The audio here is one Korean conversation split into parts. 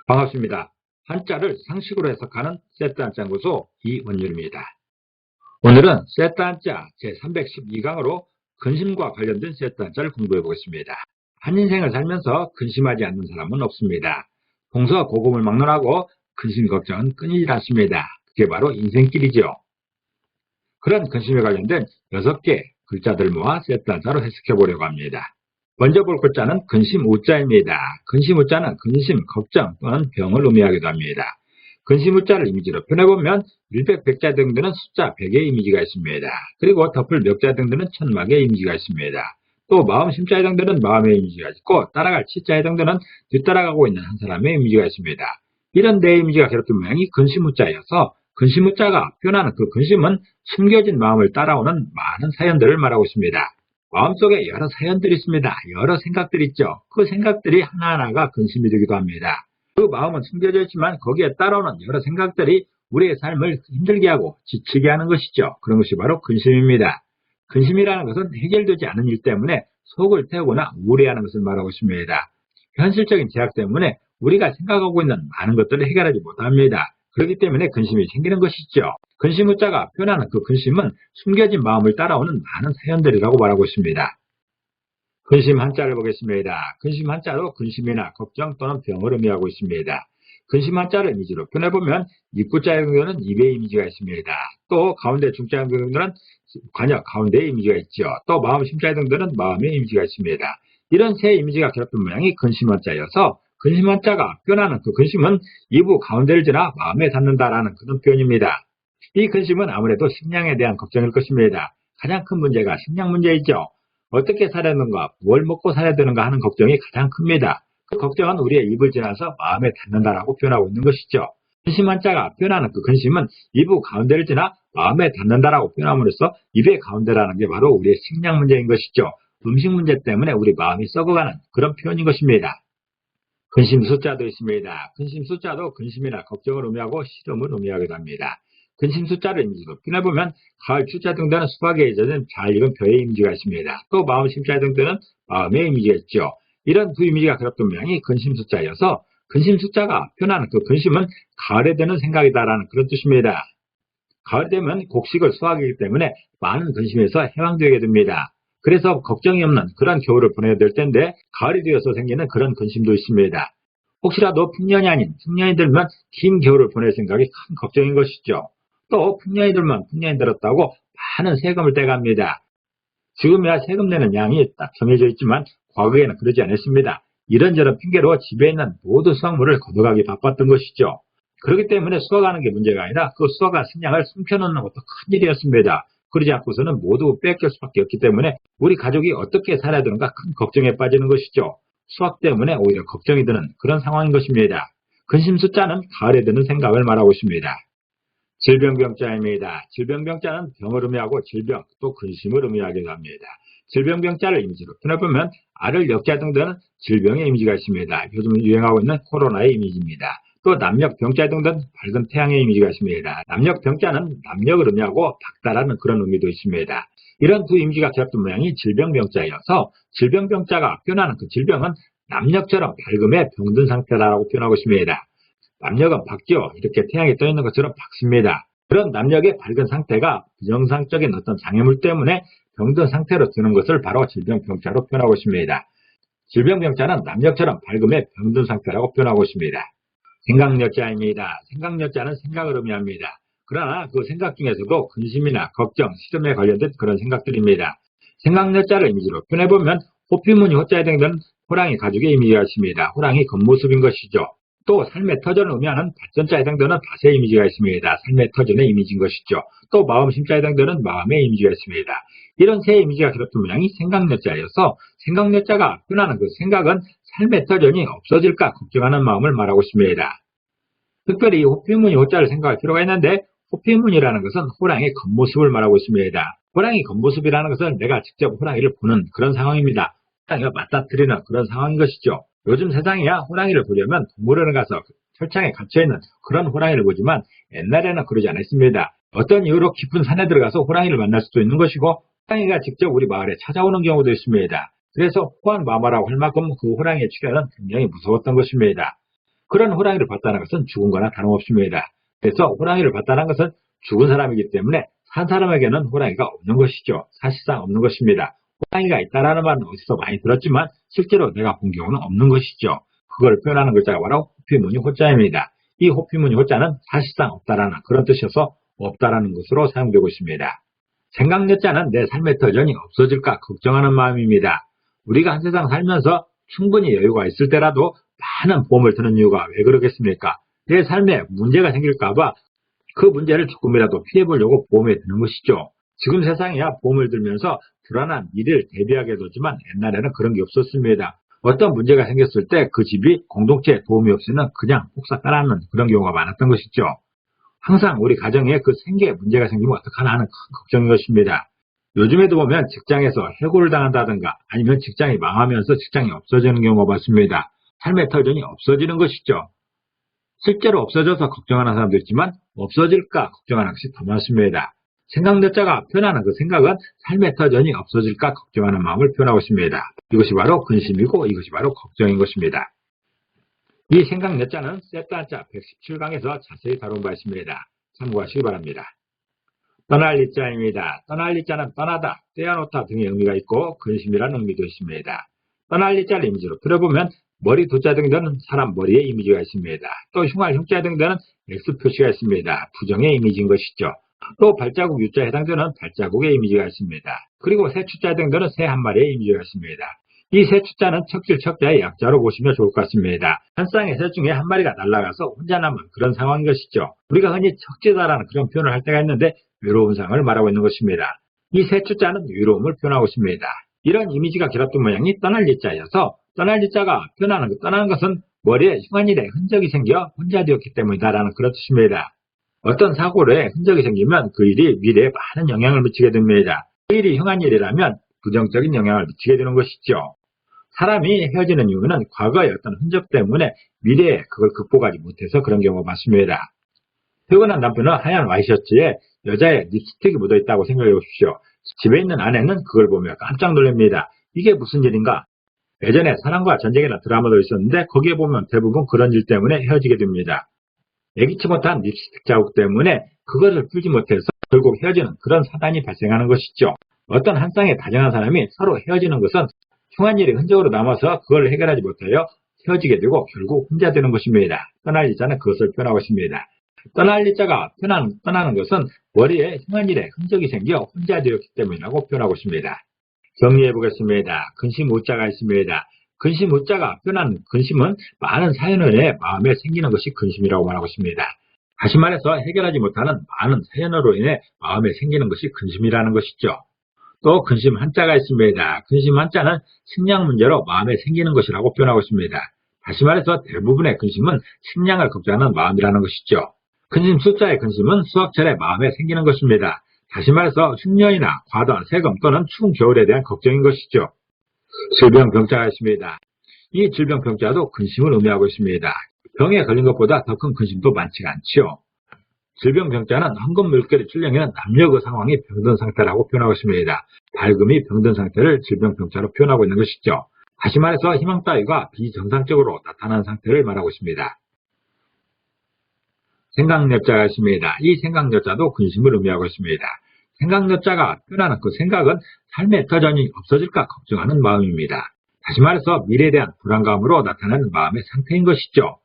반갑습니다. 한자를 상식으로 해석하는 세트 한자연구소 이원율입니다. 오늘은 세트 한자 제312강으로 근심과 관련된 세트 한자를 공부해 보겠습니다. 한 인생을 살면서 근심하지 않는 사람은 없습니다. 동서 고금을 막론하고 근심 걱정은 끊이질 않습니다. 그게 바로 인생길이죠. 그런 근심에 관련된 6개 글자들을 모아 세트 한자로 해석해 보려고 합니다. 먼저 볼 글자는 근심 우자입니다. 근심 우자는 근심, 걱정 또는 병을 의미하기도 합니다. 근심 우자를 이미지로 표현해보면 일백, 백자 등등은 숫자 100의 이미지가 있습니다. 그리고 덮을 멱자 등등은 천막의 이미지가 있습니다. 또 마음 심자 등등은 마음의 이미지가 있고 따라갈 치자 등등은 뒤따라가고 있는 한 사람의 이미지가 있습니다. 이런 네 이미지가 결합된 모양이 근심 우자여서 근심 우자가 표현하는 그 근심은 숨겨진 마음을 따라오는 많은 사연들을 말하고 있습니다. 마음속에 여러 사연들이 있습니다. 여러 생각들이 있죠. 그 생각들이 하나하나가 근심이 되기도 합니다. 그 마음은 숨겨져 있지만 거기에 따라오는 여러 생각들이 우리의 삶을 힘들게 하고 지치게 하는 것이죠. 그런 것이 바로 근심입니다. 근심이라는 것은 해결되지 않은 일 때문에 속을 태우거나 우울해하는 것을 말하고 있습니다. 현실적인 제약 때문에 우리가 생각하고 있는 많은 것들을 해결하지 못합니다. 그렇기 때문에 근심이 생기는 것이죠. 근심 우자가 표현하는 그 근심은 숨겨진 마음을 따라오는 많은 사연들이라고 말하고 있습니다. 근심 한자를 보겠습니다. 근심 한자로 근심이나 걱정 또는 병을 의미하고 있습니다. 근심 한자를 이미지로 표현해보면 입구자의 경우는 입의 이미지가 있습니다. 또 가운데 중자의 경우는 관역 가운데의 이미지가 있죠. 또 마음 심자의 등들은 마음의 이미지가 있습니다. 이런 세 이미지가 결합된 모양이 근심 한자여서 근심 한자가 표현하는 그 근심은 입구 가운데를 지나 마음에 닿는다라는 그런 표현입니다. 이 근심은 아무래도 식량에 대한 걱정일 것입니다. 가장 큰 문제가 식량 문제이죠. 어떻게 살아야 되는가, 뭘 먹고 살아야 되는가 하는 걱정이 가장 큽니다. 그 걱정은 우리의 입을 지나서 마음에 닿는다라고 표현하고 있는 것이죠. 근심 한자가 표현하는 그 근심은 입구 가운데를 지나 마음에 닿는다라고 표현함으로써 입의 가운데라는 게 바로 우리의 식량 문제인 것이죠. 음식 문제 때문에 우리 마음이 썩어가는 그런 표현인 것입니다. 근심 숫자도 있습니다. 근심 숫자도 근심이나 걱정을 의미하고 시름을 의미하기도 합니다. 근심 숫자를 이미지로 표현해보면 가을 추자 등등은 수박에 젖은 잘 익은 벼의 이미지가 있습니다. 또 마음 심자 등등은 마음의 이미지가 있죠. 이런 두 이미지가 결합된 모양이 근심 숫자여서 근심 숫자가 표현하는 그 근심은 가을에 드는 생각이다라는 그런 뜻입니다. 가을 되면 곡식을 수확이기 때문에 많은 근심에서 해방되게 됩니다. 그래서 걱정이 없는 그런 겨울을 보내야 될 텐데 가을이 되어서 생기는 그런 근심도 있습니다. 혹시라도 풍년이 아닌 풍년이 들면 긴 겨울을 보낼 생각이 큰 걱정인 것이죠. 또 풍년이 들면 풍년이 들었다고 많은 세금을 떼갑니다. 지금이야 세금 내는 양이 딱 정해져 있지만 과거에는 그러지 않았습니다. 이런저런 핑계로 집에 있는 모든 수확물을 걷어가기 바빴던 것이죠. 그렇기 때문에 수확하는 게 문제가 아니라 그 수확한 식량을 숨겨놓는 것도 큰일이었습니다. 그러지 않고서는 모두 뺏길 수밖에 없기 때문에 우리 가족이 어떻게 살아야 되는가 큰 걱정에 빠지는 것이죠. 수확 때문에 오히려 걱정이 드는 그런 상황인 것입니다. 근심 숫자는 가을에 드는 생각을 말하고 있습니다. 질병병자입니다. 질병병자는 병을 의미하고 질병, 또 근심을 의미하기도 합니다. 질병병자를 이미지로 표현해보면 알을 역자 등등은 질병의 이미지가 있습니다. 요즘 유행하고 있는 코로나의 이미지입니다. 또 남력병자 등등 밝은 태양의 이미지가 있습니다. 남력병자는 남력을 의미하고 밝다라는 그런 의미도 있습니다. 이런 두 이미지가 결합된 모양이 질병병자여서 질병병자가 표현하는 그 질병은 남력처럼 밝음에 병든 상태라고 표현하고 있습니다. 남력은 밝죠. 이렇게 태양이 떠 있는 것처럼 밝습니다. 그런 남력의 밝은 상태가 비정상적인 어떤 장애물 때문에 병든 상태로 드는 것을 바로 질병병자로 표현하고 있습니다. 질병병자는 남력처럼 밝음에 병든 상태라고 표현하고 있습니다. 생각력자입니다. 생각력자는 생각을 의미합니다. 그러나 그 생각 중에서도 근심이나 걱정, 시름에 관련된 그런 생각들입니다. 생각력자를 이미지로 표현해보면 호피무늬 호자에 등등 호랑이 가죽의 이미지가 있습니다. 호랑이 겉모습인 것이죠. 또 삶의 터전을 의미하는 밭전자에 해당되는 밭의 이미지가 있습니다. 삶의 터전의 이미지인 것이죠. 또 마음 심자에 해당되는 마음의 이미지가 있습니다. 이런 세 이미지가 결합된 모양이 생각력자여서 생각력자가 표현하는 그 생각은 삶의 터전이 없어질까 걱정하는 마음을 말하고 있습니다. 특별히 호피무늬 호자를 생각할 필요가 있는데 호피무늬라는 것은 호랑이의 겉모습을 말하고 있습니다. 호랑이 겉모습이라는 것은 내가 직접 호랑이를 보는 그런 상황입니다. 호랑이가 맞닥뜨리는 그런 상황인 것이죠. 요즘 세상이야 호랑이를 보려면 동물원에 가서 철창에 갇혀있는 그런 호랑이를 보지만 옛날에는 그러지 않았습니다. 어떤 이유로 깊은 산에 들어가서 호랑이를 만날 수도 있는 것이고 호랑이가 직접 우리 마을에 찾아오는 경우도 있습니다. 그래서 호환마마라고 할 만큼 그 호랑이의 출현은 굉장히 무서웠던 것입니다. 그런 호랑이를 봤다는 것은 죽은 거나 다름없습니다. 그래서 호랑이를 봤다는 것은 죽은 사람이기 때문에 산 사람에게는 호랑이가 없는 것이죠. 사실상 없는 것입니다. 호랑이가 있다라는 말은 어디서 많이 들었지만 실제로 내가 본 경우는 없는 것이죠. 그걸 표현하는 글자가 바로 호피무늬 호자입니다. 이 호피무늬 호자는 사실상 없다라는 그런 뜻이어서 없다라는 것으로 사용되고 있습니다. 생각여자는 내 삶의 터전이 없어질까 걱정하는 마음입니다. 우리가 한 세상 살면서 충분히 여유가 있을 때라도 많은 보험을 드는 이유가 왜 그러겠습니까? 내 삶에 문제가 생길까봐 그 문제를 조금이라도 피해보려고 보험에 드는 것이죠. 지금 세상에야 보험을 들면서 불안한 미래를 대비하게 되지만 옛날에는 그런 게 없었습니다. 어떤 문제가 생겼을 때 그 집이 공동체에 도움이 없으면 그냥 폭삭 따라하는 그런 경우가 많았던 것이죠. 항상 우리 가정에 그 생계에 문제가 생기면 어떡하나 하는 큰 걱정인 것입니다. 요즘에도 보면 직장에서 해고를 당한다든가 아니면 직장이 망하면서 직장이 없어지는 경우가 많습니다. 삶의 터전이 없어지는 것이죠. 실제로 없어져서 걱정하는 사람도 있지만 없어질까 걱정하는 것이 더 많습니다. 생각여자가 표현하는 그 생각은 삶의 터전이 없어질까 걱정하는 마음을 표현하고 있습니다. 이것이 바로 근심이고 이것이 바로 걱정인 것입니다. 이 생각여자는 세트한자 117강에서 자세히 다룬 바 있습니다. 참고하시기 바랍니다. 떠날 리자입니다. 떠날 리자는 떠나다, 떼어놓다 등의 의미가 있고 근심이라는 의미도 있습니다. 떠날 리자를 이미지로 풀어보면 머리 두자 등에는 사람 머리의 이미지가 있습니다. 또 흉할 흉자 등에는 X 표시가 있습니다. 부정의 이미지인 것이죠. 또 발자국 U자에 해당되는 발자국의 이미지가 있습니다. 그리고 새 추자 등에는 새 한 마리의 이미지가 있습니다. 이 새 추자는 척질 척자의 약자로 보시면 좋을 것 같습니다. 한 쌍의 새 중에 한 마리가 날아가서 혼자 남은 그런 상황인 것이죠. 우리가 흔히 척지다라는 그런 표현을 할 때가 있는데 외로운 상을 말하고 있는 것입니다. 이 새 추자는 외로움을 표현하고 있습니다. 이런 이미지가 길었던 모양이 떠날 리자여서 떠날 리자가 표현하는 떠나는 것은 머리에 흉한 일에 흔적이 생겨 혼자 되었기 때문이다라는 그런 뜻입니다. 어떤 사고에 흔적이 생기면 그 일이 미래에 많은 영향을 미치게 됩니다. 그 일이 흉한 일이라면 부정적인 영향을 미치게 되는 것이죠. 사람이 헤어지는 이유는 과거의 어떤 흔적 때문에 미래에 그걸 극복하지 못해서 그런 경우가 많습니다. 퇴근한 남편은 하얀 와이셔츠에 여자의 립스틱이 묻어있다고 생각해 보십시오. 집에 있는 아내는 그걸 보며 깜짝 놀랍니다. 이게 무슨 일인가? 예전에 사랑과 전쟁이라는 드라마도 있었는데 거기에 보면 대부분 그런 일 때문에 헤어지게 됩니다. 예기치 못한 립스틱 자국 때문에 그것을 풀지 못해서 결국 헤어지는 그런 사단이 발생하는 것이죠. 어떤 한 쌍의 다정한 사람이 서로 헤어지는 것은 흉한 일이 흔적으로 남아서 그걸 해결하지 못하여 헤어지게 되고 결국 혼자 되는 것입니다. 떠날 리자는 그것을 표현하고 있습니다. 떠날 리자가 떠나는 것은 머리에 흉한 일에 흔적이 생겨 혼자 되었기 때문이라고 표현하고 있습니다. 정리해 보겠습니다. 근심 우자가 있습니다. 근심 우자가 표현하는 근심은 많은 사연의 마음에 생기는 것이 근심이라고 말하고 있습니다. 다시 말해서 해결하지 못하는 많은 사연으로 인해 마음에 생기는 것이 근심이라는 것이죠. 또 근심 한자가 있습니다. 근심 한자는 식량 문제로 마음에 생기는 것이라고 표현하고 있습니다. 다시 말해서 대부분의 근심은 식량을 걱정하는 마음이라는 것이죠. 근심 숫자의 근심은 수확철에 마음에 생기는 것입니다. 다시 말해서 흉년이나 과도한 세금 또는 추운 겨울에 대한 걱정인 것이죠. 질병병자가 있습니다. 이 질병병자도 근심을 의미하고 있습니다. 병에 걸린 것보다 더 큰 근심도 많지가 않지요. 질병병자는 황금 물결이 출렁이는 남녀 그 상황이 병든 상태라고 표현하고 있습니다. 밝음이 병든 상태를 질병병자로 표현하고 있는 것이죠. 다시 말해서 희망 따위가 비정상적으로 나타나는 상태를 말하고 있습니다. 생각여자가 있습니다. 이 생각여자도 근심을 의미하고 있습니다. 생각여자가 표현하는 그 생각은 삶의 터전이 없어질까 걱정하는 마음입니다. 다시 말해서 미래에 대한 불안감으로 나타나는 마음의 상태인 것이죠.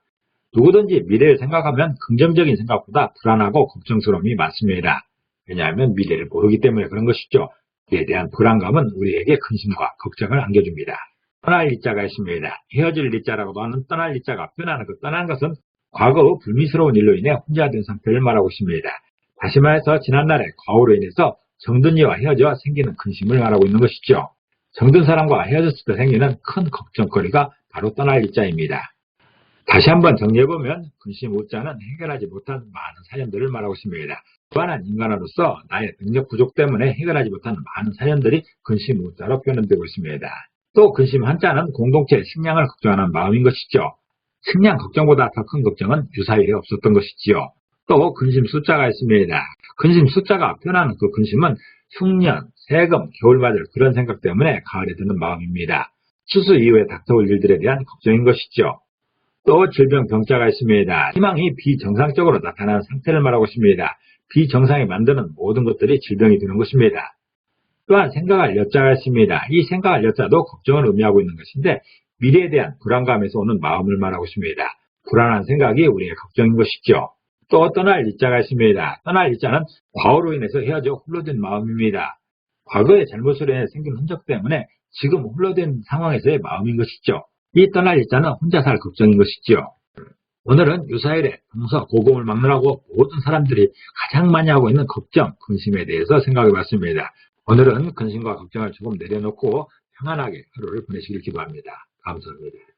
누구든지 미래를 생각하면 긍정적인 생각보다 불안하고 걱정스러움이 많습니다. 왜냐하면 미래를 모르기 때문에 그런 것이죠. 미래에 대한 불안감은 우리에게 근심과 걱정을 안겨줍니다. 떠날 리자가 있습니다. 헤어질 리자라고도 하는 떠날 리자가 표현하는 그 떠난 것은 과거의 불미스러운 일로 인해 혼자 된 상태를 말하고 있습니다. 다시 말해서 지난날의 과오로 인해서 정든 이와 헤어져 생기는 근심을 말하고 있는 것이죠. 정든 사람과 헤어졌을 때 생기는 큰 걱정거리가 바로 떠날 리자입니다. 다시 한번 정리해보면 근심 우자는 해결하지 못한 많은 사연들을 말하고 있습니다. 무한한 인간으로서 나의 능력 부족 때문에 해결하지 못한 많은 사연들이 근심 우자로 표현되고 있습니다. 또 근심 한자는 공동체의 식량을 걱정하는 마음인 것이죠. 식량 걱정보다 더 큰 걱정은 유사일에 없었던 것이지요. 또 근심 숫자가 있습니다. 근심 숫자가 표현하는 그 근심은 흉년, 세금, 겨울 맞을 그런 생각 때문에 가을에 드는 마음입니다. 추수 이후에 닥쳐올 일들에 대한 걱정인 것이죠. 또 질병 병자가 있습니다. 희망이 비정상적으로 나타나는 상태를 말하고 있습니다. 비정상이 만드는 모든 것들이 질병이 되는 것입니다. 또한 생각할 여자가 있습니다. 이 생각할 여자도 걱정을 의미하고 있는 것인데 미래에 대한 불안감에서 오는 마음을 말하고 있습니다. 불안한 생각이 우리의 걱정인 것이죠. 또 떠날 이자가 있습니다. 떠날 이자는 과거로 인해서 헤어져 홀로된 마음입니다. 과거의 잘못으로 인해 생긴 흔적 때문에 지금 홀로된 상황에서의 마음인 것이죠. 이 떠날 이자는 혼자 살 걱정인 것이죠. 오늘은 유사일에 동서 고금을 막느라고 모든 사람들이 가장 많이 하고 있는 걱정, 근심에 대해서 생각해 봤습니다. 오늘은 근심과 걱정을 조금 내려놓고 평안하게 하루를 보내시길 기도합니다. 감사합니다.